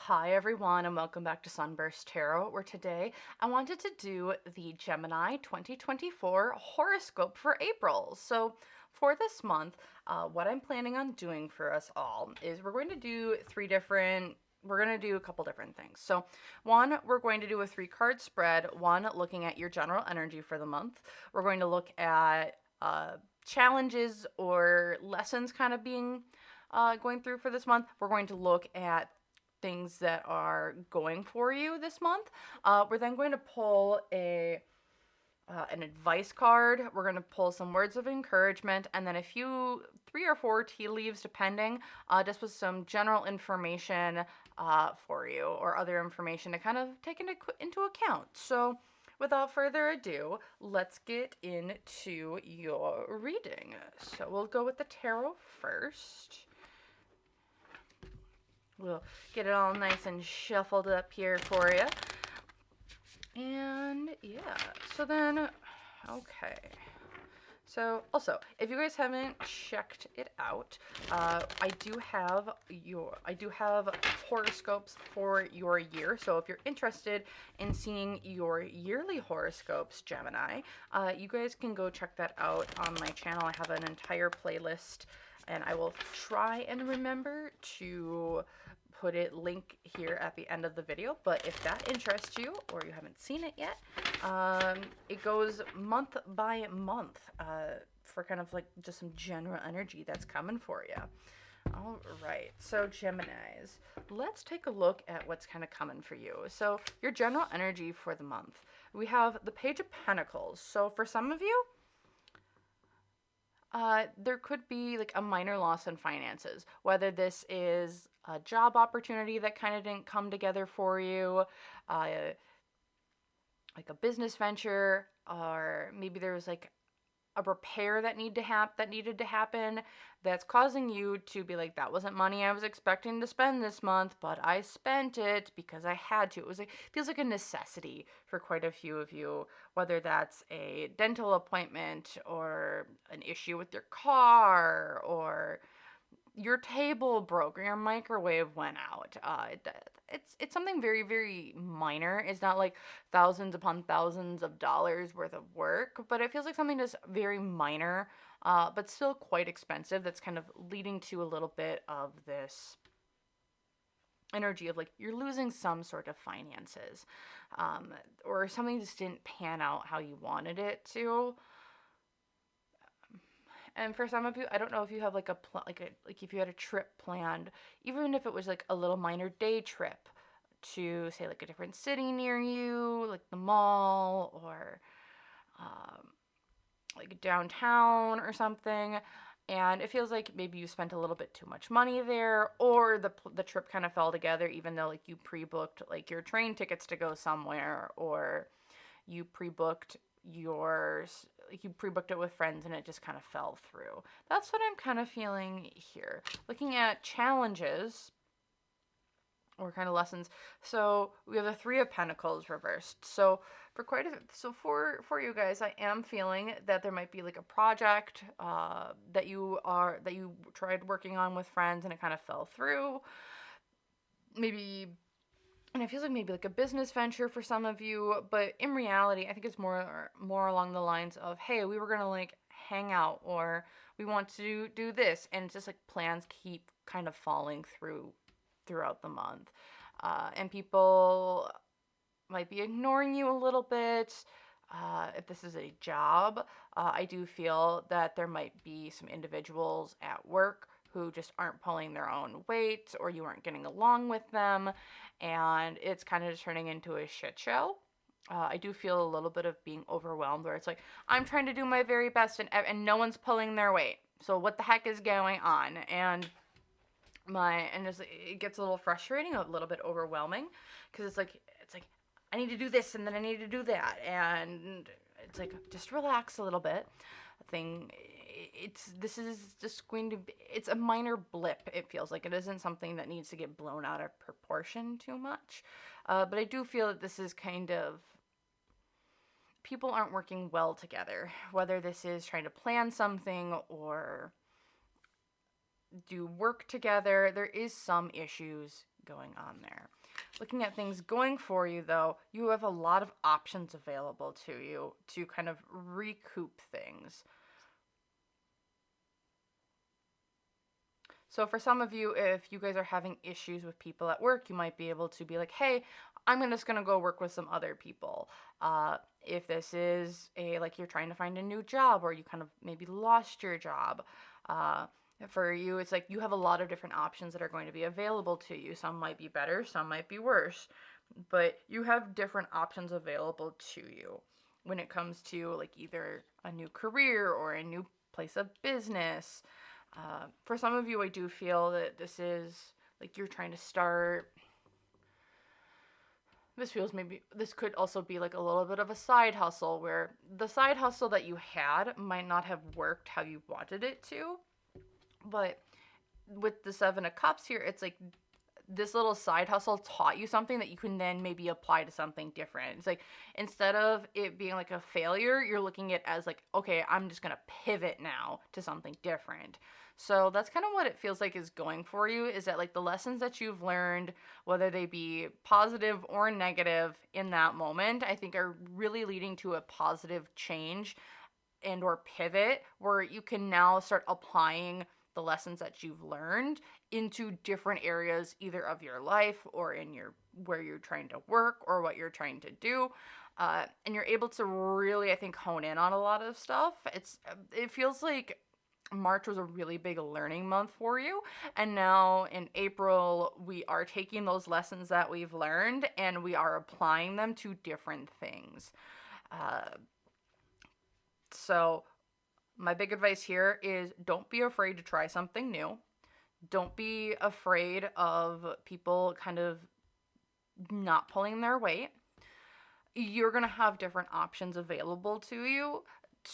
Hi everyone and welcome back to SunBurst Tarot, where today I wanted to do the Gemini 2024 horoscope for April. So for this month, what I'm planning on doing for us all is we're going to do a couple different things. So one, we're going to do a 3-card spread, one looking at your general energy for the month. We're going to look at challenges or lessons kind of being going through for this month. We're going to look at things that are going for you this month. We're then going to pull an advice card. We're going to pull some words of encouragement, and then 3 or 4 tea leaves, depending, just with some general information for you or other information to kind of take into account. So without further ado, let's get into your reading. So we'll go with the tarot first. We'll get it all nice and shuffled up here for you. And yeah, so then, okay. So also, if you guys haven't checked it out, I do have horoscopes for your year. So if you're interested in seeing your yearly horoscopes, Gemini, you guys can go check that out on my channel. I have an entire playlist, and I will try and remember to put it link here at the end of the video. But if that interests you or you haven't seen it yet, it goes month by month for kind of like just some general energy that's coming for you. All right, so Geminis, let's take a look at what's kind of coming for you. So your general energy for the month, we have the Page of Pentacles. So for some of you, there could be like a minor loss in finances, whether this is a job opportunity that kind of didn't come together for you, like a business venture, or maybe there was like a repair that needed to happen that's causing you to be like, that wasn't money I was expecting to spend this month, but I spent it because I had to. It was like, feels like a necessity for quite a few of you, whether that's a dental appointment or an issue with your car or your table broke or your microwave went out. It's something very, very minor. It's not like thousands upon thousands of dollars worth of work, but it feels like something just very minor, but still quite expensive. That's kind of leading to a little bit of this energy of like you're losing some sort of finances, or something just didn't pan out how you wanted it to. And for some of you, I don't know if you have like if you had a trip planned, even if it was like a little minor day trip to say like a different city near you, like the mall or like downtown or something. And it feels like maybe you spent a little bit too much money there, or the trip kind of fell together, even though like you pre-booked like your train tickets to go somewhere, or you pre-booked you pre-booked it with friends and it just kind of fell through. That's what I'm kind of feeling here. Looking at challenges or kind of lessons. So we have the 3 of Pentacles reversed. So for you guys, I am feeling that there might be like a project that you tried working on with friends and it kind of fell through. Maybe. And it feels like maybe like a business venture for some of you, but in reality, I think it's more along the lines of, hey, we were gonna like hang out, or we want to do this, and it's just like plans keep kind of falling throughout the month, and people might be ignoring you a little bit. If this is a job, I do feel that there might be some individuals at work who just aren't pulling their own weight, or you aren't getting along with them, and it's kind of just turning into a shit show. I do feel a little bit of being overwhelmed, where it's like, I'm trying to do my very best, and no one's pulling their weight. So what the heck is going on? And it gets a little frustrating, a little bit overwhelming, because it's like I need to do this, and then I need to do that, and it's like, just relax a little bit. This is just going to be, it's a minor blip. It feels like it isn't something that needs to get blown out of proportion too much, but I do feel that this is kind of, people aren't working well together, whether this is trying to plan something or do work together. There is some issues going on there. Looking at things going for you, though, you have a lot of options available to you to kind of recoup things. So for some of you, if you guys are having issues with people at work, you might be able to be like, hey, I'm just going to go work with some other people. If this is like you're trying to find a new job, or you kind of maybe lost your job, for you, it's like you have a lot of different options that are going to be available to you. Some might be better, some might be worse, but you have different options available to you when it comes to like either a new career or a new place of business. For some of you, I do feel that this is like you're trying to start. This could also be like a little bit of a side hustle, where the side hustle that you had might not have worked how you wanted it to. But with the Seven of Cups here, it's like this little side hustle taught you something that you can then maybe apply to something different. It's like instead of it being like a failure, you're looking at it as like, okay, I'm just going to pivot now to something different. So that's kind of what it feels like is going for you, is that like the lessons that you've learned, whether they be positive or negative in that moment, I think are really leading to a positive change and or pivot where you can now start applying the lessons that you've learned into different areas, either of your life or in your where you're trying to work or what you're trying to do. And you're able to really, I think, hone in on a lot of stuff. It feels like March was a really big learning month for you. And now in April, we are taking those lessons that we've learned and we are applying them to different things. So my big advice here is don't be afraid to try something new. Don't be afraid of people kind of not pulling their weight. You're going to have different options available to you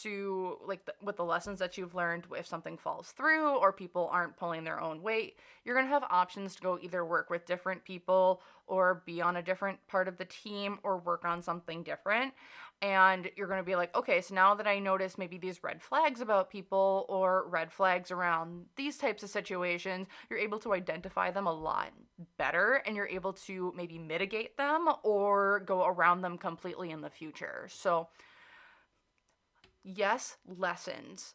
to like with the lessons that you've learned. If something falls through or people aren't pulling their own weight, you're going to have options to go either work with different people or be on a different part of the team or work on something different. And you're going to be like, okay, so now that I notice maybe these red flags about people or red flags around these types of situations, you're able to identify them a lot better and you're able to maybe mitigate them or go around them completely in the future. So yes, lessons.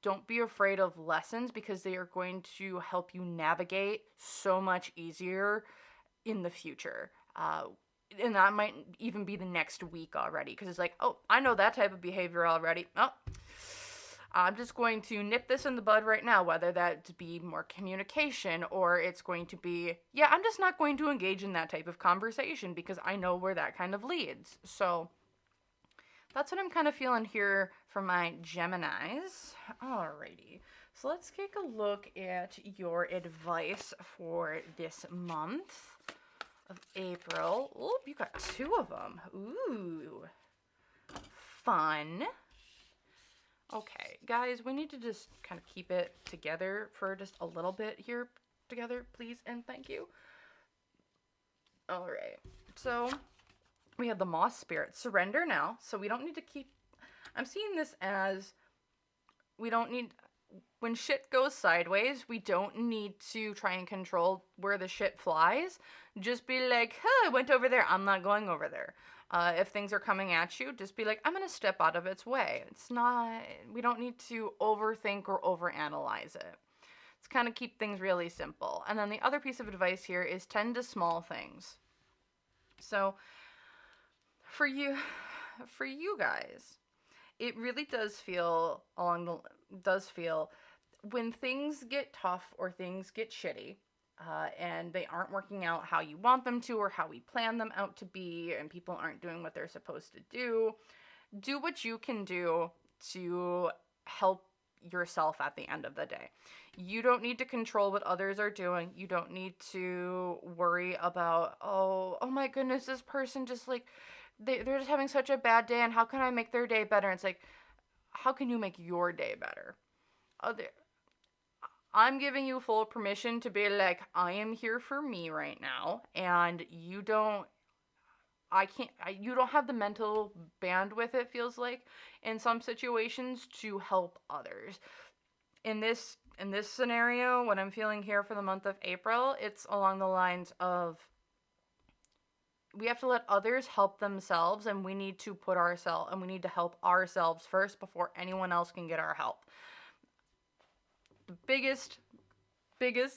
Don't be afraid of lessons because they are going to help you navigate so much easier in the future. And that might even be the next week already, because it's like, oh, I know that type of behavior already. Oh, I'm just going to nip this in the bud right now, whether that be more communication or it's going to be, yeah, I'm just not going to engage in that type of conversation because I know where that kind of leads. So that's what I'm kind of feeling here for my Geminis. Alrighty, so let's take a look at your advice for this month of April. Oh, you got two of them. Ooh, fun. Okay, guys, we need to just kind of keep it together for just a little bit here together, please and thank you. All right, so we have the Moss Spirit. Surrender now. So we don't need to keep... I'm seeing this as we don't need... When shit goes sideways, we don't need to try and control where the shit flies. Just be like, huh, I went over there. I'm not going over there. If things are coming at you, just be like, I'm going to step out of its way. It's not... We don't need to overthink or overanalyze it. Let's kind of keep things really simple. And then the other piece of advice here is tend to small things. So for you guys, it really does feel when things get tough or things get shitty, and they aren't working out how you want them to or how we plan them out to be, and people aren't doing what they're supposed to do what you can do to help yourself at the end of the day. You don't need to control what others are doing. You don't need to worry about, oh my goodness, this person just like, they're just having such a bad day and how can I make their day better? And it's like, how can you make your day better? I'm giving you full permission to be like, I am here for me right now, and you don't have the mental bandwidth, it feels like, in some situations to help others. In this in this scenario, what I'm feeling here for the month of April, it's along the lines of we have to let others help themselves, and we need to help ourselves first before anyone else can get our help. The biggest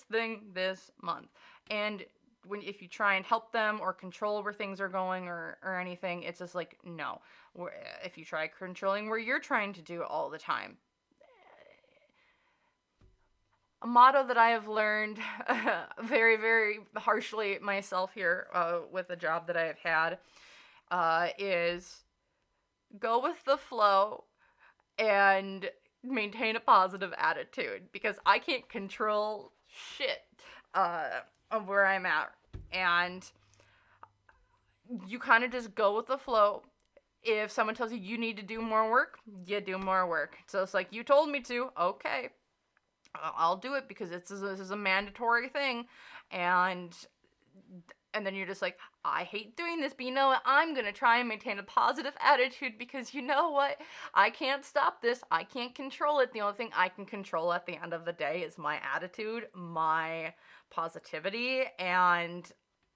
thing this month. And if you try and help them or control where things are going or anything, it's just like, no. If you try controlling where you're trying to do all the time. A motto that I have learned very, very harshly myself here with the job that I have had is go with the flow and maintain a positive attitude, because I can't control shit of where I'm at. And you kind of just go with the flow. If someone tells you you need to do more work, you do more work. So it's like, you told me to, okay, I'll do it because this is a mandatory thing. And then you're just like, I hate doing this, but you know what? I'm going to try and maintain a positive attitude, because you know what? I can't stop this. I can't control it. The only thing I can control at the end of the day is my attitude, my positivity. And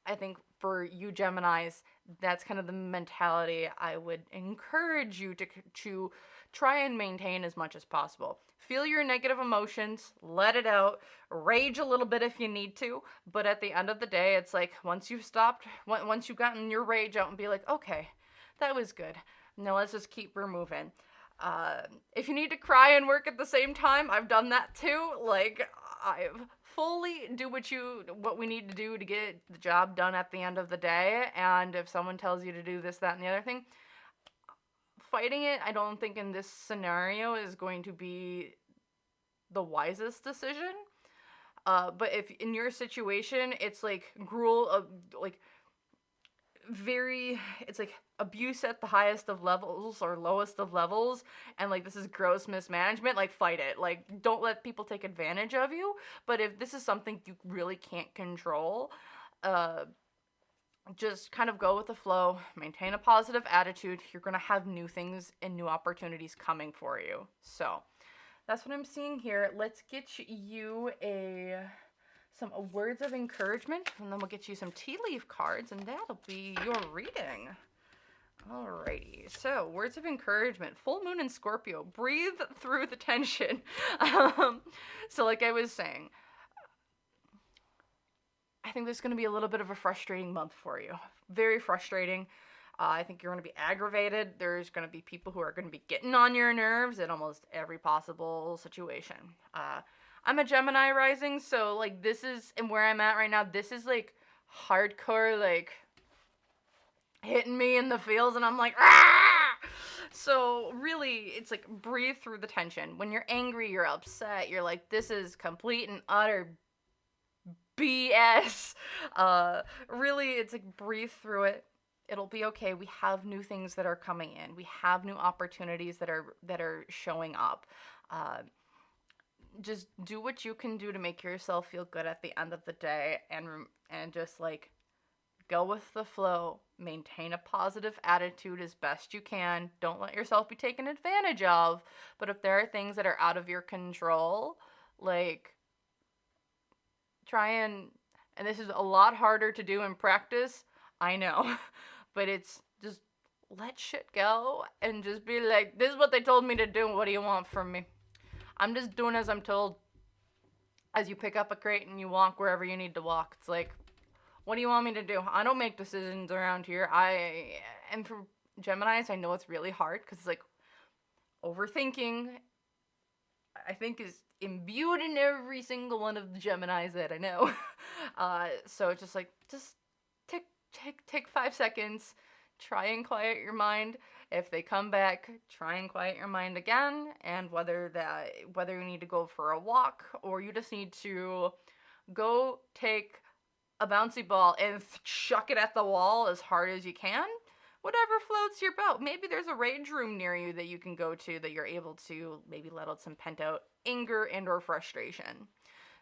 I think for you Geminis, that's kind of the mentality I would encourage you to try and maintain as much as possible. Feel your negative emotions, let it out, rage a little bit if you need to, but at the end of the day, it's like, once you've gotten your rage out and be like, okay, that was good. Now let's just keep moving. If you need to cry and work at the same time, I've done that too. Like, I've fully do what we need to do to get the job done at the end of the day. And if someone tells you to do this, that, and the other thing, fighting it, I don't think in this scenario is going to be the wisest decision. But if in your situation, it's like it's like abuse at the highest of levels or lowest of levels, and like this is gross mismanagement, like fight it. Like, don't let people take advantage of you. But if this is something you really can't control, just kind of go with the flow, maintain a positive attitude. You're going to have new things and new opportunities coming for you. So that's what I'm seeing here. Let's get you some words of encouragement, and then we'll get you some tea leaf cards, and that'll be your reading. Alrighty, so words of encouragement. Full moon in Scorpio. Breathe through the tension. So like I was saying, I think there's going to be a little bit of a frustrating month for you. Very frustrating. I think you're going to be aggravated. There's going to be people who are going to be getting on your nerves in almost every possible situation. I'm a Gemini rising, so like this is, and where I'm at right now, this is like hardcore, like hitting me in the feels, and I'm like, ah! So really, it's like breathe through the tension. When you're angry, you're upset, you're like, this is complete and utter BS. Really, it's like breathe through it. It'll be okay. We have new things that are coming in. We have new opportunities that are showing up. Just do what you can do to make yourself feel good at the end of the day, and just like go with the flow. Maintain a positive attitude as best you can. Don't let yourself be taken advantage of. But if there are things that are out of your control, like try and this is a lot harder to do in practice, I know, but it's just let shit go and just be like, this is what they told me to do. What do you want from me? I'm just doing as I'm told. As you pick up a crate and you walk wherever you need to walk, it's like, what do you want me to do? I don't make decisions around here. And for Geminis, I know it's really hard because it's like overthinking, I think, is imbued in every single one of the Geminis that I know. So it's just like, just take 5 seconds, try and quiet your mind. If they come back, try and quiet your mind again. And whether you need to go for a walk or you just need to go take a bouncy ball and chuck it at the wall as hard as you can, whatever floats your boat. Maybe there's a rage room near you that you can go to that you're able to maybe let out some pent out anger and or frustration.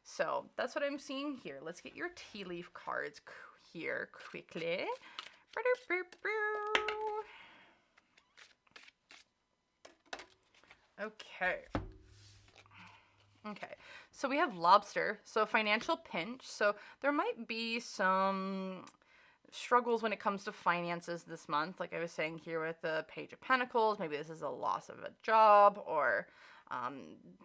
So that's what I'm seeing here. Let's get your tea leaf cards here quickly. Okay. Okay, so we have lobster, so financial pinch. So there might be some struggles when it comes to finances this month. Like I was saying here with the Page of Pentacles, maybe this is a loss of a job or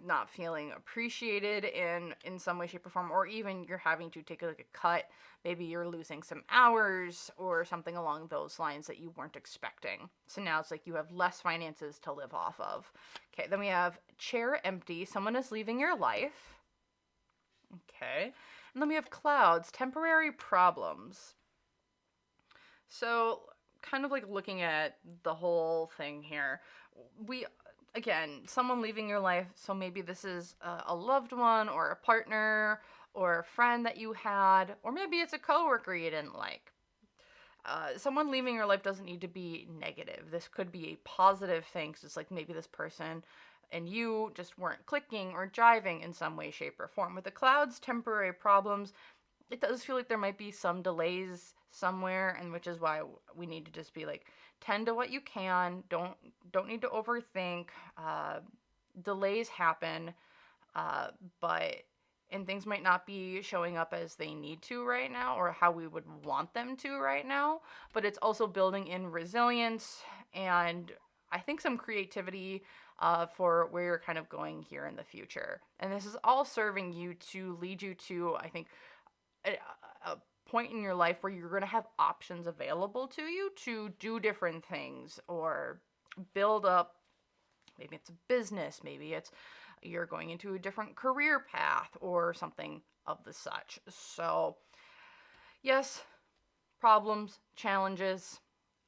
not feeling appreciated in some way, shape, or form, or even you're having to take like a cut. Maybe you're losing some hours or something along those lines that you weren't expecting. So now it's like you have less finances to live off of. Okay, then we have chair empty. Someone is leaving your life. Okay, and then we have clouds, temporary problems. So, kind of like looking at the whole thing here, we, again, someone leaving your life, so maybe this is a loved one or a partner or a friend that you had, or maybe it's a coworker you didn't like. Someone leaving your life doesn't need to be negative. This could be a positive thing. So it's like maybe this person and you just weren't clicking or jiving in some way, shape, or form. With the clouds, temporary problems, it does feel like there might be some delays somewhere, and which is why we need to just be like, tend to what you can. Don't need to overthink. Delays happen, but and things might not be showing up as they need to right now or how we would want them to right now. But it's also building in resilience and I think some creativity for where you're kind of going here in the future. And this is all serving you to lead you to, I think, a point in your life where you're going to have options available to you to do different things or build up. Maybe it's a business, maybe it's you're going into a different career path or something of the such. So, yes, problems, challenges,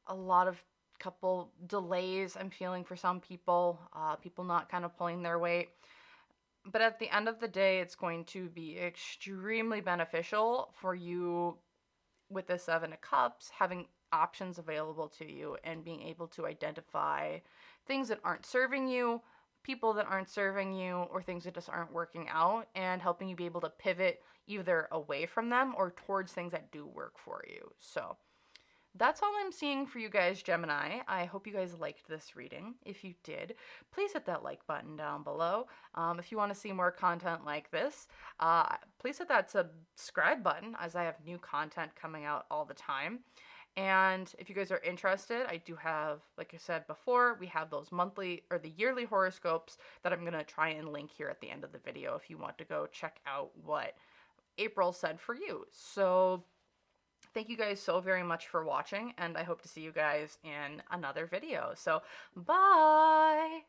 a lot of couple delays I'm feeling for some people, people not kind of pulling their weight. But at the end of the day, it's going to be extremely beneficial for you with the Seven of Cups, having options available to you and being able to identify things that aren't serving you, people that aren't serving you, or things that just aren't working out, and helping you be able to pivot either away from them or towards things that do work for you. So that's all I'm seeing for you guys, Gemini. I hope you guys liked this reading. If you did, please hit that like button down below. If you want to see more content like this, please hit that subscribe button as I have new content coming out all the time. And if you guys are interested, I do have, like I said before, we have those monthly or the yearly horoscopes that I'm going to try and link here at the end of the video if you want to go check out what April said for you. So thank you guys so very much for watching, and I hope to see you guys in another video. So, bye!